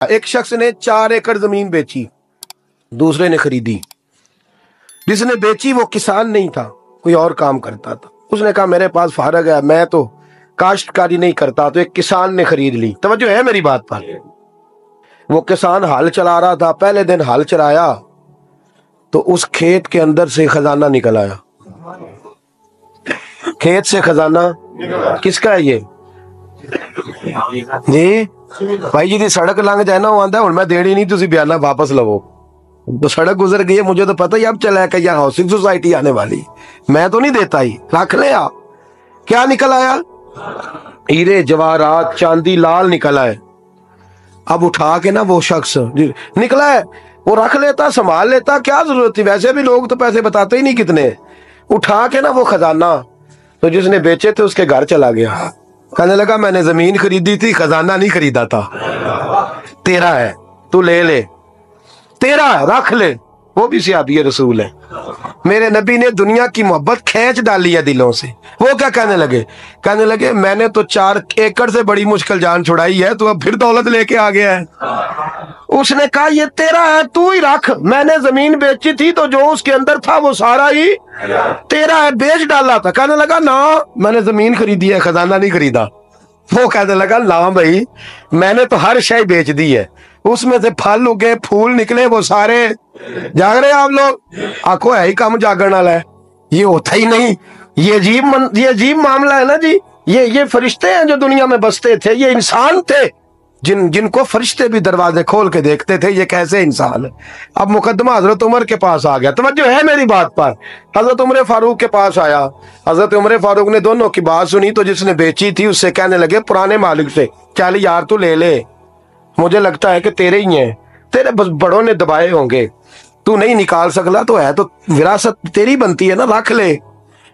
ایک شخص نے 4 ایکڑ زمین بیچی، دوسرے نے خریدی۔ جس نے بیچی وہ کسان نہیں تھا، کوئی اور کام کرتا تھا۔ اس نے کہا میرے پاس فارغ ہے، میں تو کاشتکاری نہیں کرتا، تو ایک کسان نے خرید لی۔ توجہ ہے میری بات پر؟ وہ کسان ہل چلا رہا تھا، پہلے دن ہل چلایا تو اس کھیت کے اندر سے خزانہ نکل آیا۔ کھیت سے خزانہ کس کا ہے یہ؟ جی بھائی جی سڑک لنگ جائے نا، وہ آتا ہے ہوں میں دیڑی نہیں، تسی بیانہ واپس لو۔ تو سڑک گزر گئی ہے، مجھے تو پتہ ہی اب چلا کہ یہاں ہاؤسنگ سوسائٹی آنے والی، میں تو نہیں دیتا ہی، رکھ لیں آپ۔ کیا نکل آیا؟ ہیرے جواہرات چاندی لال نکل آئے۔ اب اٹھا کے نا وہ شخص نکلا ہے وہ رکھ لیتا، سنبھال لیتا، کیا ضرورت تھی؟ ویسے بھی لوگ تو پیسے بتاتے ہی نہیں کتنے۔ اٹھا کے نا وہ خزانہ تو جس نے بیچے تھے اس کے گھر چلا گیا، کہنے لگا میں نے زمین خریدی تھی، خزانہ نہیں خریدا تھا، تیرا ہے، تو لے لے، تیرا ہے، رکھ لے۔ وہ بھی صحابی رسول ہے، میرے نبی نے دنیا کی محبت کھینچ ڈالی ہے دلوں سے۔ وہ کیا کہنے لگے؟ کہنے لگے میں نے تو 4 ایکڑ سے بڑی مشکل جان چھڑائی ہے، تو اب پھر دولت لے کے آ گیا ہے۔ اس نے کہا یہ تیرا ہے، تو ہی رکھ، میں نے زمین بیچی تھی تو جو اس کے اندر تھا وہ سارا ہی تیرا ہے، بیچ ڈالا تھا۔ کہنے لگا نا میں نے زمین خریدی ہے، خزانہ نہیں خریدا۔ وہ کہنے لگا نا بھائی میں نے تو ہر شے بیچ دی ہے، اس میں سے پھل اگے پھول نکلے وہ سارے۔ جاگ رہے آپ لوگ؟ آنکھوں ہے ہی کم جاگن والا ہے، یہ ہوتا ہی نہیں۔ یہ عجیب معاملہ ہے نا جی۔ یہ فرشتے ہیں جو دنیا میں بستے تھے، یہ انسان تھے جن کو فرشتے بھی دروازے کھول کے دیکھتے تھے یہ کیسے انسان ہے۔ اب مقدمہ حضرت عمر کے پاس آ گیا، توجہ ہے میری بات پر؟ حضرت عمر فاروق کے پاس آیا، حضرت عمر فاروق نے دونوں کی بات سنی تو جس نے بیچی تھی اس سے کہنے لگے پرانے مالک سے، چل یار تو لے لے، مجھے لگتا ہے کہ تیرے ہی ہیں، تیرے بس بڑوں نے دبائے ہوں گے، تو نہیں نکال سکلا، تو ہے تو وراثت تیری بنتی ہے نا، رکھ لے۔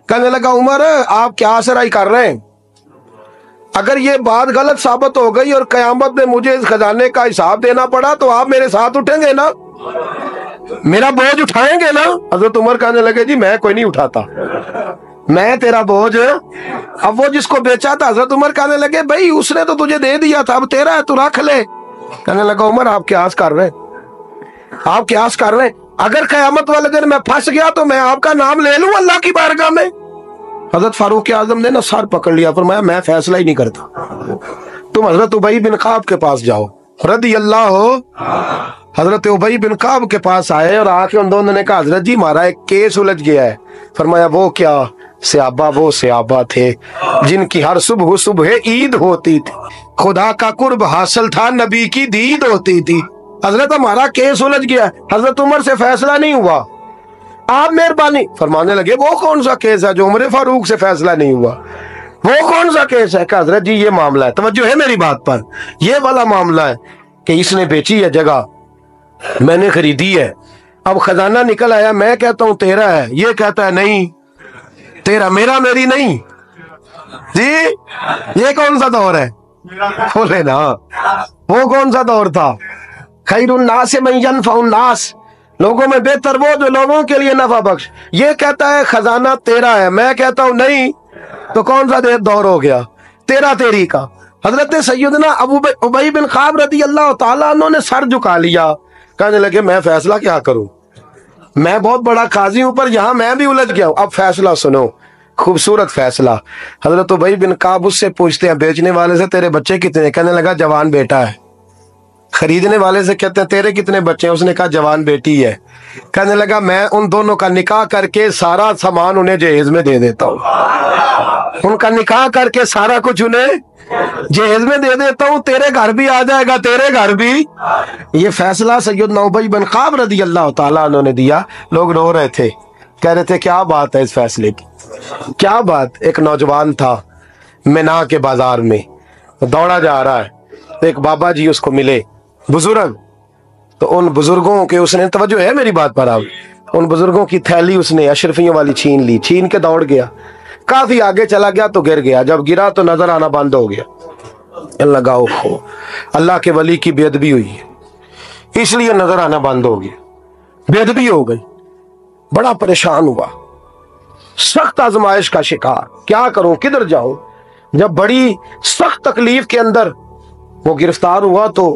کہنے لگا عمر آپ کیا سرائی کر رہے ہیں؟ اگر یہ بات غلط ثابت ہو گئی اور قیامت میں مجھے اس خزانے کا حساب دینا پڑا تو آپ میرے ساتھ اٹھیں گے نا، میرا بوجھ اٹھائیں گے نا؟ حضرت عمر کہنے لگے جی میں کوئی نہیں اٹھاتا، میں تیرا بوجھ۔ اب وہ جس کو بیچا تھا حضرت عمر کہنے لگے بھائی اس نے تو تجھے دے دیا تھا، اب تیرا ہے تو رکھ لے۔ کہنے لگا عمر آپ قیاس کر رہے ہیں، آپ قیاس کر رہے ہیں، اگر قیامت والے دن میں پھنس گیا تو میں آپ کا نام لے لوں اللہ کی بارگاہ میں؟ حضرت فاروق اعظم نے نا سر پکڑ لیا، فرمایا میں فیصلہ ہی نہیں کرتا، تم حضرت ابی بن کعب کے پاس جاؤ رضی اللہ ہو۔ حضرت ابی بن کعب کے پاس آئے اور آ کے ان دونوں نے کہا حضرت جی ہمارا ایک کیس الجھ گیا ہے۔ فرمایا وہ کیا؟ وہ صحابہ تھے جن کی ہر صبح عید ہوتی تھی، خدا کا قرب حاصل تھا، نبی کی دید ہوتی تھی۔ حضرت ہمارا کیس الجھ گیا، حضرت عمر سے فیصلہ نہیں ہوا، آپ مہربانی فرمانے لگے وہ کون سا کیس ہے جو عمر فاروق سے فیصلہ نہیں ہوا؟ وہ کون سا کیس ہے؟ کہ حضرت جی یہ معاملہ ہے، توجہ ہے میری بات پر، یہ والا معاملہ ہے کہ اس نے بیچی ہے جگہ، میں نے خریدی ہے، اب خزانہ نکل آیا، میں کہتا ہوں تیرا ہے، یہ کہتا ہے نہیں تیرا، میرا میری نہیں۔ جی یہ کون سا دور ہے؟ بولے نا وہ کون سا دور تھا؟ خیر الناس من ینفع الناس، لوگوں میں بہتر وہ جو لوگوں کے لیے نفع بخش۔ یہ کہتا ہے خزانہ تیرا ہے، میں کہتا ہوں نہیں، تو کون سا دور ہو گیا؟ تیرا تیری کا۔ حضرت سیدنا ابی بن کعب رضی اللہ تعالیٰ عنہ نے سر جھکا لیا، کہنے لگے میں فیصلہ کیا کروں، میں بہت بڑا قاضی ہوں پر یہاں میں بھی الجھ گیا ہوں، اب فیصلہ سنو، خوبصورت فیصلہ۔ حضرت ابی بن کعب اس سے پوچھتے ہیں بیچنے والے سے تیرے بچے کتنے؟ کہنے لگا جوان بیٹا ہے۔ خریدنے والے سے کہتے ہیں تیرے کتنے بچے ہیں؟ اس نے کہا جوان بیٹی ہے۔ کہنے لگا میں ان دونوں کا نکاح کر کے سارا سامان انہیں جہیز میں دے دیتا ہوں، ان کا نکاح کر کے سارا کچھ انہیں جہیز میں دے دیتا ہوں، تیرے گھر بھی آ جائے گا، تیرے گھر بھی۔ یہ فیصلہ سیدنا ابی بن کعب رضی اللہ تعالیٰ عنہ نے دیا۔ لوگ رو رہے تھے، کہہ رہے تھے کیا بات ہے اس فیصلے کی، کیا بات۔ ایک نوجوان تھا مینا کے بازار میں دوڑا جا رہا ہے، ایک بابا جی اس کو ملے بزرگ، تو ان بزرگوں کے اس نے، توجہ ہے میری بات پر آپ، ان بزرگوں کی تھیلی اس نے اشرفیوں والی چھین لی، چھین کے دوڑ گیا، کافی آگے چلا گیا تو گر گیا، جب گرا تو نظر آنا بند ہو گیا، لگا اوہو اللہ کے ولی کی بے ادبی ہوئی ہے اس لیے نظر آنا بند ہو گیا، بے ادبی ہو گئی، بڑا پریشان ہوا، سخت آزمائش کا شکار، کیا کروں کدھر جاؤں۔ جب بڑی سخت تکلیف کے اندر وہ گرفتار ہوا تو